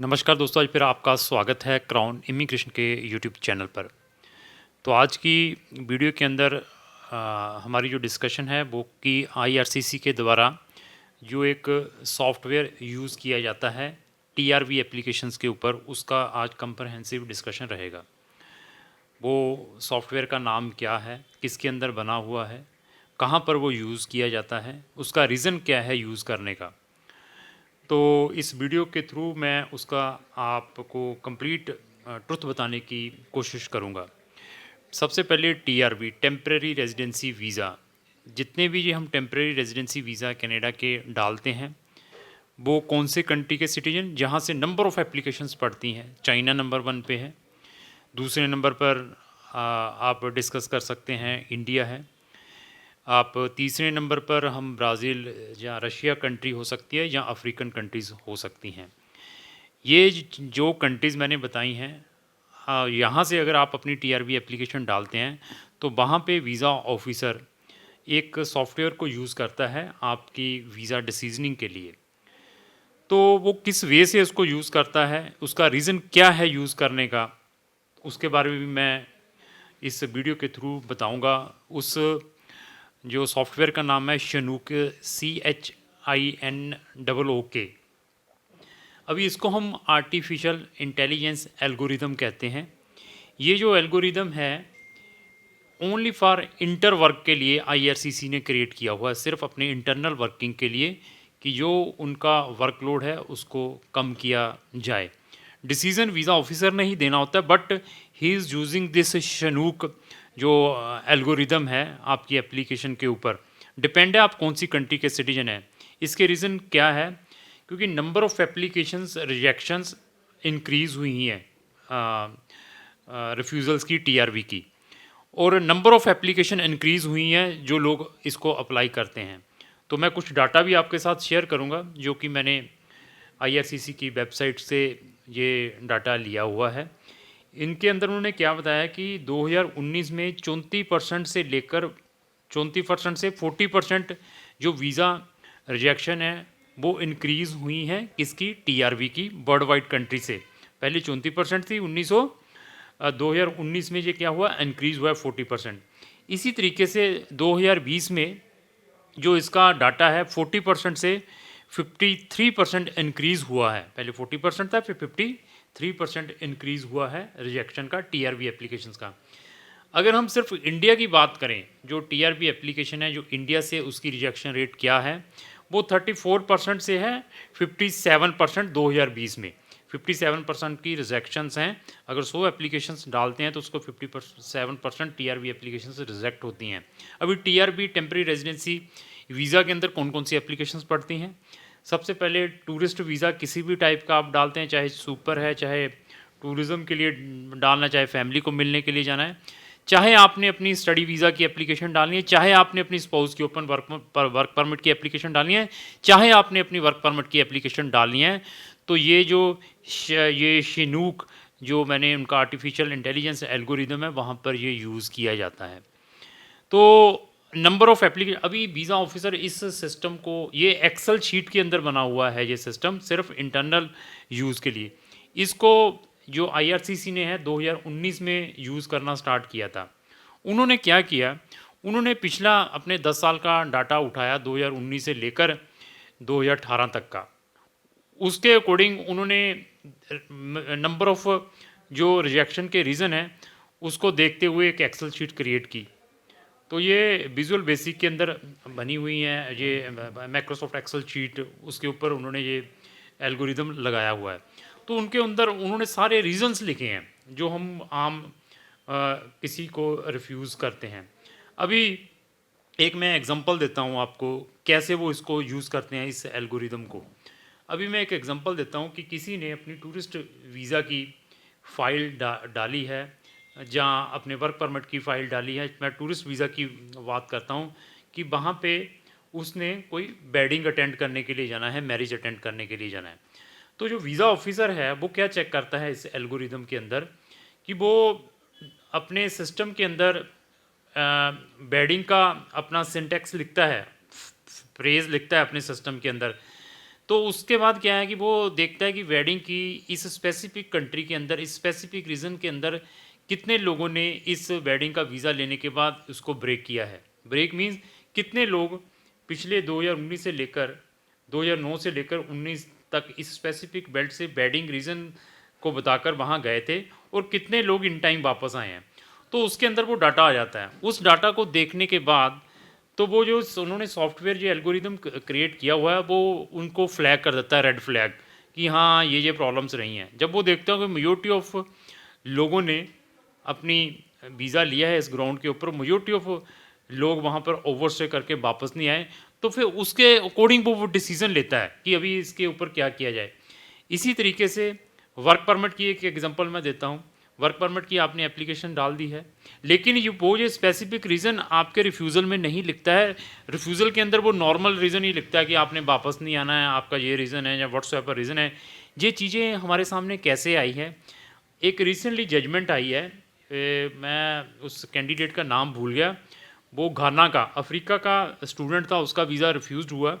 नमस्कार दोस्तों, आज फिर आपका स्वागत है क्राउन इमिग्रेशन के यूट्यूब चैनल पर। तो आज की वीडियो के अंदर हमारी जो डिस्कशन है वो कि आईआरसीसी के द्वारा जो एक सॉफ्टवेयर यूज़ किया जाता है टीआरवी एप्लीकेशंस के ऊपर, उसका आज कंप्रहेंसिव डिस्कशन रहेगा। वो सॉफ्टवेयर का नाम क्या है, किसके अंदर बना हुआ है, कहाँ पर वो यूज़ किया जाता है, उसका रीज़न क्या है यूज़ करने का। तो इस वीडियो के थ्रू मैं उसका आपको कंप्लीट ट्रुथ बताने की कोशिश करूँगा। सबसे पहले टीआरवी, टेम्परेरी रेजिडेंसी वीज़ा। जितने भी ये हम टेम्परेरी रेजिडेंसी वीज़ा कनाडा के डालते हैं, वो कौन से कंट्री के सिटीजन, जहाँ से नंबर ऑफ़ एप्लीकेशंस पड़ती हैं। चाइना नंबर 1 पे है, दूसरे नंबर पर आप डिस्कस कर सकते हैं इंडिया है, आप तीसरे नंबर पर हम ब्राज़ील या रशिया कंट्री हो सकती है, या अफ्रीकन कंट्रीज़ हो सकती हैं। ये जो कंट्रीज़ मैंने बताई हैं, यहाँ से अगर आप अपनी टीआरवी एप्लीकेशन डालते हैं तो वहाँ पे वीज़ा ऑफिसर एक सॉफ्टवेयर को यूज़ करता है आपकी वीज़ा डिसीजनिंग के लिए। तो वो किस वे से उसको यूज़ करता है, उसका रीज़न क्या है यूज़ करने का, उसके बारे में भी मैं इस वीडियो के थ्रू बताऊंगा। उस जो सॉफ्टवेयर का नाम है शनूक, CHINOOK। अभी इसको हम आर्टिफिशियल इंटेलिजेंस एल्गोरिदम कहते हैं। ये जो एल्गोरिदम है ओनली फॉर इंटर वर्क के लिए आईआरसीसी ने क्रिएट किया हुआ है, सिर्फ अपने इंटरनल वर्किंग के लिए, कि जो उनका वर्कलोड है उसको कम किया जाए। डिसीजन वीज़ा ऑफिसर ने ही देना होता है, but he is using this शनूक जो एल्गोरिदम है आपकी एप्लीकेशन के ऊपर। डिपेंड है आप कौन सी कंट्री के सिटीजन हैं। इसके रीज़न क्या है, क्योंकि number of applications rejections increase हुई हैं रिफ्यूज़ल्स की, टीआरवी की, और नंबर ऑफ़ एप्लीकेशन इंक्रीज़ हुई हैं जो लोग इसको अप्लाई करते हैं। तो मैं कुछ डाटा भी आपके साथ शेयर करूंगा जो कि मैंने आईआरसीसी की वेबसाइट से ये डाटा लिया हुआ है। इनके अंदर उन्होंने क्या बताया कि 2019 में 34% से लेकर 34% से 40% जो वीज़ा रिजेक्शन है वो इंक्रीज़ हुई हैं किसकी, टीआरवी की, वर्ल्ड वाइड कंट्री से। पहले 34% थी 2019 में, ये क्या हुआ, इंक्रीज़ हुआ है 40%। इसी तरीके से 2020 में जो इसका डाटा है 40% से 53% इंक्रीज़ हुआ है। पहले 40% था, फिर 53% इंक्रीज़ हुआ है रिजेक्शन का टीआरवी एप्लीकेशंस का। अगर हम सिर्फ इंडिया की बात करें, जो टीआरबी एप्लीकेशन है जो इंडिया से, उसकी रिजेक्शन रेट क्या है, वो 34% से है 57% 2020 में। 57% की रिजेक्शंस हैं। अगर 100 एप्लीकेशंस डालते हैं तो उसको 57% टीआरबी एप्लीकेशन से रिजेक्ट होती हैं। अभी टीआरबी टेम्प्रेरी रेजिडेंसी वीज़ा के अंदर कौन कौन सी एप्लीकेशंस पड़ती हैं। सबसे पहले टूरिस्ट वीज़ा किसी भी टाइप का आप डालते हैं, चाहे सुपर है, चाहे टूरिज़्म के लिए डालना, चाहे फैमिली को मिलने के लिए जाना है, चाहे आपने अपनी स्टडी वीज़ा की एप्लीकेशन डालनी है, चाहे आपने अपनी स्पाउस की ओपन वर्क परमिट की एप्लीकेशन डालनी है, चाहे आपने अपनी वर्क परमिट की एप्लीकेशन डालनी है, तो ये जो ये शिनूक जो मैंने उनका आर्टिफिशियल इंटेलिजेंस एल्गोरिदम है वहाँ पर ये यूज़ किया जाता है। तो नंबर ऑफ़ एप्लीकेशन, अभी वीज़ा ऑफिसर इस सिस्टम को, ये एक्सेल शीट के अंदर बना हुआ है ये सिस्टम, सिर्फ इंटरनल यूज़ के लिए। इसको जो आईआरसीसी ने है 2019 में यूज़ करना स्टार्ट किया था। उन्होंने क्या किया, उन्होंने पिछला अपने 10 साल का डाटा उठाया 2019 से लेकर 2018 तक का। उसके अकॉर्डिंग उन्होंने नंबर ऑफ़ जो रिजेक्शन के रीज़न हैं उसको देखते हुए एक एक्सेल शीट क्रिएट की। तो ये विजुअल बेसिक के अंदर बनी हुई हैं, ये माइक्रोसॉफ्ट एक्सेल शीट, उसके ऊपर उन्होंने ये एल्गोरिदम लगाया हुआ है। तो उनके अंदर उन्होंने सारे रीजंस लिखे हैं जो हम आम किसी को रिफ्यूज़ करते हैं। अभी एक मैं एग्जांपल देता हूँ आपको कैसे वो इसको यूज़ करते हैं इस एल्गोरिदम को। अभी मैं एक एग्जांपल देता हूँ कि किसी ने अपनी टूरिस्ट वीज़ा की फ़ाइल डाली है, जहाँ अपने वर्क परमिट की फ़ाइल डाली है। मैं टूरिस्ट वीज़ा की बात करता हूँ कि वहाँ पे उसने कोई वेडिंग अटेंड करने के लिए जाना है, मैरिज अटेंड करने के लिए जाना है। तो जो वीज़ा ऑफिसर है वो क्या चेक करता है इस एल्गोरिदम के अंदर, कि वो अपने सिस्टम के अंदर वेडिंग का अपना सिंटेक्स लिखता है, फ्रेज़ लिखता है अपने सिस्टम के अंदर। तो उसके बाद क्या है कि वो देखता है कि वेडिंग की इस स्पेसिफिक कंट्री के अंदर, इस स्पेसिफिक रीजन के अंदर कितने लोगों ने इस वेडिंग का वीज़ा लेने के बाद उसको ब्रेक किया है। ब्रेक मीन्स कितने लोग पिछले 2019 से लेकर 2009 से लेकर 19 तक इस स्पेसिफिक बेल्ट से वेडिंग रीजन को बताकर वहाँ गए थे और कितने लोग इन टाइम वापस आए हैं। तो उसके अंदर वो डाटा आ जाता है। उस डाटा को देखने के बाद तो वो जो उन्होंने सॉफ्टवेयर जो एल्गोरिदम क्रिएट किया हुआ है वो उनको फ्लैग कर देता है, रेड फ्लैग, कि हाँ ये प्रॉब्लम्स रही हैं। जब वो देखते हो कि मेजॉरिटी ऑफ लोगों ने अपनी वीज़ा लिया है इस ग्राउंड के ऊपर, मेजॉरिटी ऑफ लोग वहाँ पर ओवरस्टे करके वापस नहीं आए, तो फिर उसके अकॉर्डिंग वो डिसीजन लेता है कि अभी इसके ऊपर क्या किया जाए। इसी तरीके से वर्क परमिट की एक एग्जांपल मैं देता हूँ। वर्क परमिट की आपने एप्लीकेशन डाल दी है, लेकिन ये वो जो स्पेसिफिक रीज़न आपके रिफ्यूज़ल में नहीं लिखता है। रिफ्यूज़ल के अंदर वो नॉर्मल रीज़न ही लिखता है कि आपने वापस नहीं आना है, आपका ये रीज़न है या व्हाट्सएवर रीज़न है। ये चीज़ें हमारे सामने कैसे आई है? एक रिसेंटली जजमेंट आई है, मैं उस कैंडिडेट का नाम भूल गया, वो घाना का, अफ्रीका का स्टूडेंट था, उसका वीज़ा रिफ्यूज़ हुआ।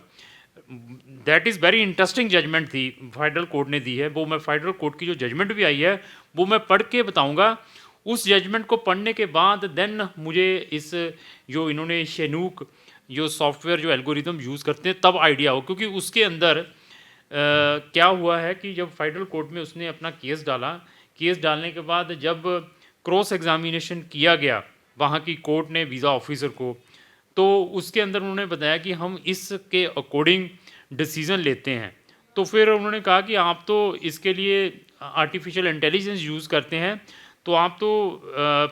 That is very interesting judgement थी, फेडरल कोर्ट ने दी है। वो मैं फेडरल कोर्ट की जो जजमेंट भी आई है वो मैं पढ़ के बताऊंगा। उस जजमेंट को पढ़ने के बाद देन मुझे इस जो इन्होंने शेनूक जो सॉफ्टवेयर जो एल्गोरिदम यूज़ करते हैं तब आइडिया हो, क्योंकि उसके अंदर क्या हुआ है कि जब फेडरल कोर्ट में उसने अपना केस डाला, केस डालने के बाद जब क्रॉस एग्जामिनेशन किया गया वहाँ की कोर्ट ने वीज़ा ऑफिसर को, तो उसके अंदर उन्होंने बताया कि हम इसके अकॉर्डिंग डिसीज़न लेते हैं। तो फिर उन्होंने कहा कि आप तो इसके लिए आर्टिफिशियल इंटेलिजेंस यूज़ करते हैं, तो आप तो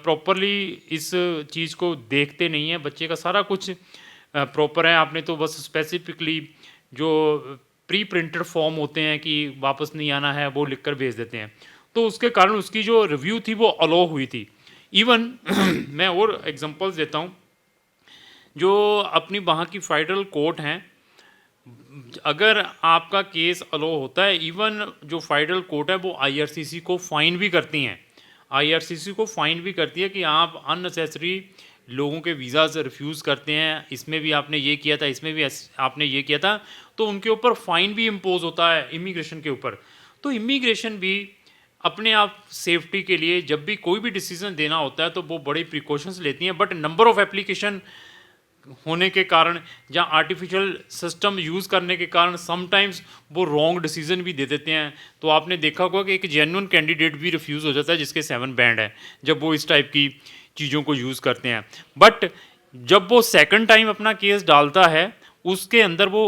प्रॉपरली इस चीज़ को देखते नहीं हैं, बच्चे का सारा कुछ प्रॉपर है, आपने तो बस स्पेसिफिकली जो प्री प्रिंटेड फॉर्म होते हैं कि वापस नहीं आना है वो लिख कर भेज देते हैं। तो उसके कारण उसकी जो रिव्यू थी वो अलो हुई थी। इवन मैं और एग्जांपल्स देता हूँ, जो अपनी वहाँ की फेडरल कोर्ट हैं, अगर आपका केस अलो होता है, इवन जो फेडरल कोर्ट है वो आईआरसीसी को फाइन भी करती हैं। आईआरसीसी को फाइन भी करती है कि आप अननेसेसरी लोगों के वीज़ाज रिफ्यूज़ करते हैं, इसमें भी आपने ये किया था, इसमें भी आपने ये किया था, तो उनके ऊपर फाइन भी इम्पोज होता है इमिग्रेशन के ऊपर। तो इमिग्रेशन भी अपने आप सेफ्टी के लिए जब भी कोई भी डिसीजन देना होता है तो वो बड़े प्रिकॉशंस लेती हैं, बट नंबर ऑफ़ एप्लीकेशन होने के कारण या आर्टिफिशियल सिस्टम यूज़ करने के कारण समटाइम्स वो रॉन्ग डिसीजन भी दे देते हैं। तो आपने देखा होगा कि एक जेन्युइन कैंडिडेट भी रिफ्यूज़ हो जाता है जिसके 7 बैंड है, जब वो इस टाइप की चीज़ों को यूज़ करते हैं। बट जब वो सेकंड टाइम अपना केस डालता है, उसके अंदर वो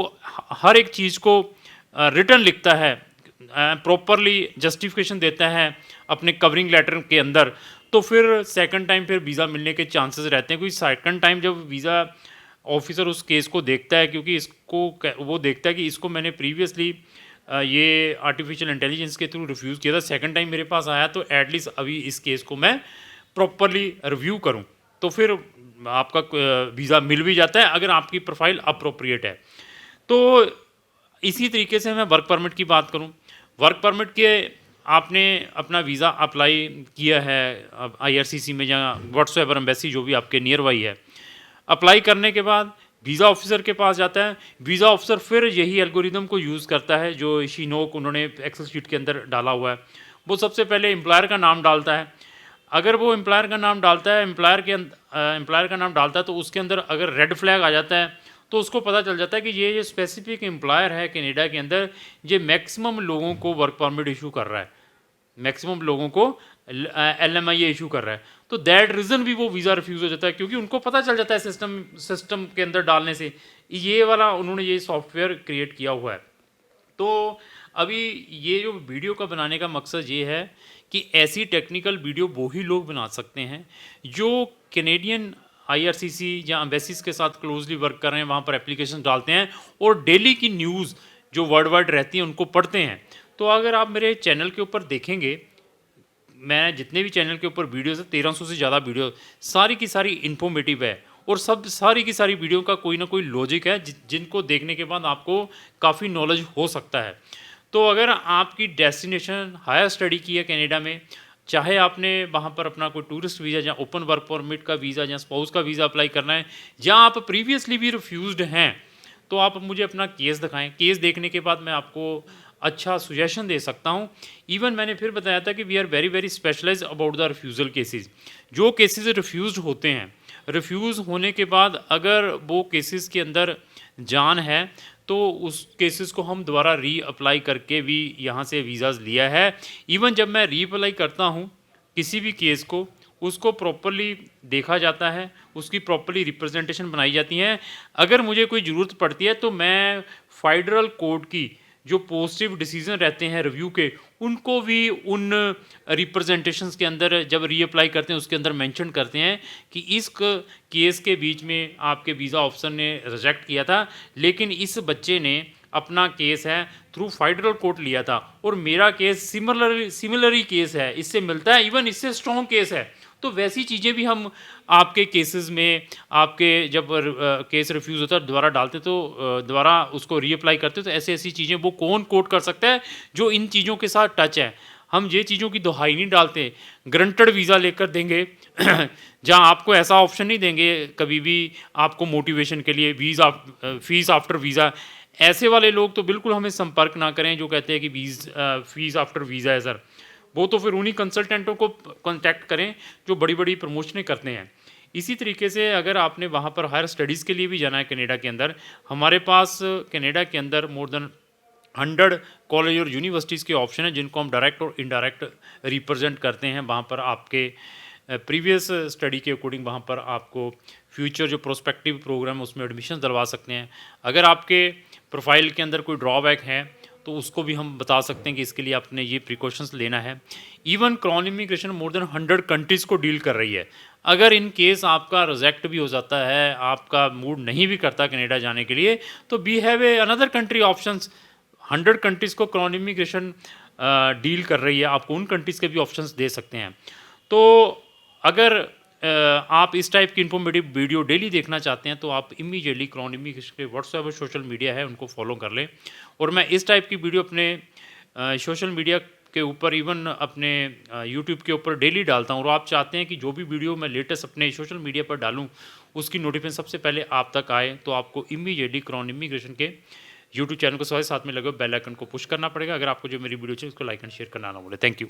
हर एक चीज़ को रिटर्न लिखता है, प्रॉपरली जस्टिफिकेशन देता है अपने कवरिंग लेटर के अंदर, तो फिर सेकंड टाइम फिर वीज़ा मिलने के चांसेस रहते हैं। क्योंकि सेकंड टाइम जब वीज़ा ऑफिसर उस केस को देखता है, क्योंकि इसको वो देखता है कि इसको मैंने प्रीवियसली ये आर्टिफिशियल इंटेलिजेंस के थ्रू रिफ्यूज़ किया था, सेकंड टाइम मेरे पास आया, तो एटलीस्ट अभी इस केस को मैं प्रॉपरली रिव्यू करूं, तो फिर आपका वीज़ा मिल भी जाता है अगर आपकी प्रोफाइल अप्रोप्रिएट है। तो इसी तरीके से मैं वर्क परमिट की बात करूं, वर्क परमिट के आपने अपना वीज़ा अप्लाई किया है आईआरसीसी में या व्हाट्सएवर एम्बेसी जो भी आपके नियर बाई है, अप्लाई करने के बाद वीज़ा ऑफिसर के पास जाता है। वीज़ा ऑफिसर फिर यही एल्गोरिदम को यूज़ करता है जो शीनोक उन्होंने एक्सेल शीट के अंदर डाला हुआ है। वो सबसे पहले एम्प्लॉयर का नाम डालता है। अगर वो एम्प्लॉयर का नाम डालता है, एम्प्लॉयर का नाम डालता है, तो उसके अंदर अगर रेड फ्लैग आ जाता है तो उसको पता चल जाता है कि ये स्पेसिफिक एम्प्लॉयर है कनाडा के अंदर, ये मैक्सिमम लोगों को वर्क परमिट इशू कर रहा है, मैक्सिमम लोगों को LMIA इशू कर रहा है। तो दैट रीज़न भी वो वीज़ा रिफ्यूज़ हो जाता है, क्योंकि उनको पता चल जाता है सिस्टम के अंदर डालने से। ये वाला उन्होंने ये सॉफ्टवेयर क्रिएट किया हुआ है। तो अभी ये जो वीडियो का बनाने का मकसद ये है कि ऐसी टेक्निकल वीडियो वो ही लोग बना सकते हैं जो कैनेडियन IRCC या एम्बेसीज के साथ क्लोजली वर्क कर रहे हैं, वहाँ पर एप्लीकेशन डालते हैं और डेली की न्यूज़ जो वर्ल्ड वाइड रहती है उनको पढ़ते हैं। तो अगर आप मेरे चैनल के ऊपर देखेंगे, मैं जितने भी चैनल के ऊपर वीडियोस है, 1300 से ज़्यादा वीडियो, सारी की सारी इन्फॉर्मेटिव है और सारी की सारी वीडियो का कोई ना कोई लॉजिक है जिनको देखने के बाद आपको काफ़ी नॉलेज हो सकता है। तो अगर आपकी डेस्टिनेशन हायर स्टडी की है कनाडा में, चाहे आपने वहाँ पर अपना कोई टूरिस्ट वीज़ा या ओपन वर्क परमिट का वीज़ा या स्पाउस का वीज़ा अप्लाई करना है, या आप प्रीवियसली भी रिफ्यूज़्ड हैं, तो आप मुझे अपना केस दिखाएँ। केस देखने के बाद मैं आपको अच्छा सजेशन दे सकता हूँ। इवन मैंने फिर बताया था कि we are very, very specialized about the refusal cases. जो केसेज़ रिफ्यूज़्ड होते हैं, रिफ्यूज़ होने के बाद अगर वो केसेज़ के अंदर जान है, तो उस केसेस को हम दोबारा री-अप्लाई करके भी यहाँ से वीज़ाज़ लिया है। इवन जब मैं री-अप्लाई करता हूँ, किसी भी केस को, उसको प्रॉपर्ली देखा जाता है, उसकी प्रॉपर्ली रिप्रेज़ेंटेशन बनाई जाती है। अगर मुझे कोई ज़रूरत पड़ती है, तो मैं फेडरल कोर्ट की जो पॉज़िटिव डिसीज़न रहते हैं रिव्यू के, उनको भी उन रिप्रेज़ेंटेशंस के अंदर जब री-अप्लाई करते हैं, उसके अंदर मेंशन करते हैं कि इस केस के बीच में आपके वीज़ा ऑफिसर ने रिजेक्ट किया था, लेकिन इस बच्चे ने अपना केस है थ्रू फेडरल कोर्ट लिया था और मेरा केस सिमिलर केस है, इससे मिलता है, इवन इससे स्ट्रॉन्ग केस है। तो वैसी चीज़ें भी हम आपके केसेस में, आपके जब केस रिफ्यूज़ होता है दोबारा डालते, तो दोबारा उसको रीअप्लाई करते, तो ऐसी-ऐसी चीज़ें वो कौन कोट कर सकता है जो इन चीज़ों के साथ टच है। हम ये चीज़ों की दोहाई नहीं डालते, ग्रंटेड वीज़ा लेकर देंगे जहाँ आपको ऐसा ऑप्शन नहीं देंगे कभी भी आपको मोटिवेशन के लिए फ़ीस आफ्टर वीज़ा। ऐसे वाले लोग तो बिल्कुल हमें संपर्क ना करें जो कहते हैं कि फ़ीस आफ्टर वीज़ा है सर। वो तो फिर उन्हीं कंसल्टेंटों को कॉन्टैक्ट करें जो बड़ी-बड़ी प्रमोशनें करते हैं। इसी तरीके से अगर आपने वहाँ पर हायर स्टडीज़ के लिए भी जाना है कनाडा के अंदर, हमारे पास कनाडा के अंदर मोर देन 100 कॉलेज और यूनिवर्सिटीज़ के ऑप्शन हैं जिनको हम डायरेक्ट और इनडायरेक्ट रिप्रेजेंट करते हैं। वहाँ पर आपके प्रीवियस स्टडी के अकॉर्डिंग वहाँ पर आपको फ्यूचर जो प्रोस्पेक्टिव प्रोग्राम है उसमें एडमिशन दिलवा सकते हैं। अगर आपके प्रोफाइल के अंदर कोई ड्रॉबैक है तो उसको भी हम बता सकते हैं कि इसके लिए आपने ये प्रिकॉशंस लेना है। Even crown immigration more than 100 countries को डील कर रही है। अगर इन केस आपका रिजेक्ट भी हो जाता है, आपका मूड नहीं भी करता कनाडा जाने के लिए, तो we have a another country options. 100 countries को क्राउन इमिग्रेशन डील कर रही है, आपको उन कंट्रीज़ के भी ऑप्शंस दे सकते हैं। तो अगर आप इस टाइप की इन्फॉर्मेटिव वीडियो डेली देखना चाहते हैं, तो आप इमीडिएटली क्राउन इमिग्रेशन के व्हाट्सएप और सोशल मीडिया है, उनको फॉलो कर लें। और मैं इस टाइप की वीडियो अपने सोशल मीडिया के ऊपर, इवन अपने यूट्यूब के ऊपर डेली डालता हूँ। और आप चाहते हैं कि जो भी वीडियो मैं लेटेस्ट अपने सोशल मीडिया पर डालूँ, उसकी नोटिफिकेशन सबसे पहले आप तक आए, तो आपको इमीडिएटली क्राउन इमिग्रेशन के यूट्यूब चैनल को साथ में लगे बेल आइकन को पुश करना पड़ेगा। अगर आपको जो मेरी वीडियो चाहिए उसको लाइक एंड शेयर करना ना भूलें। Thank you.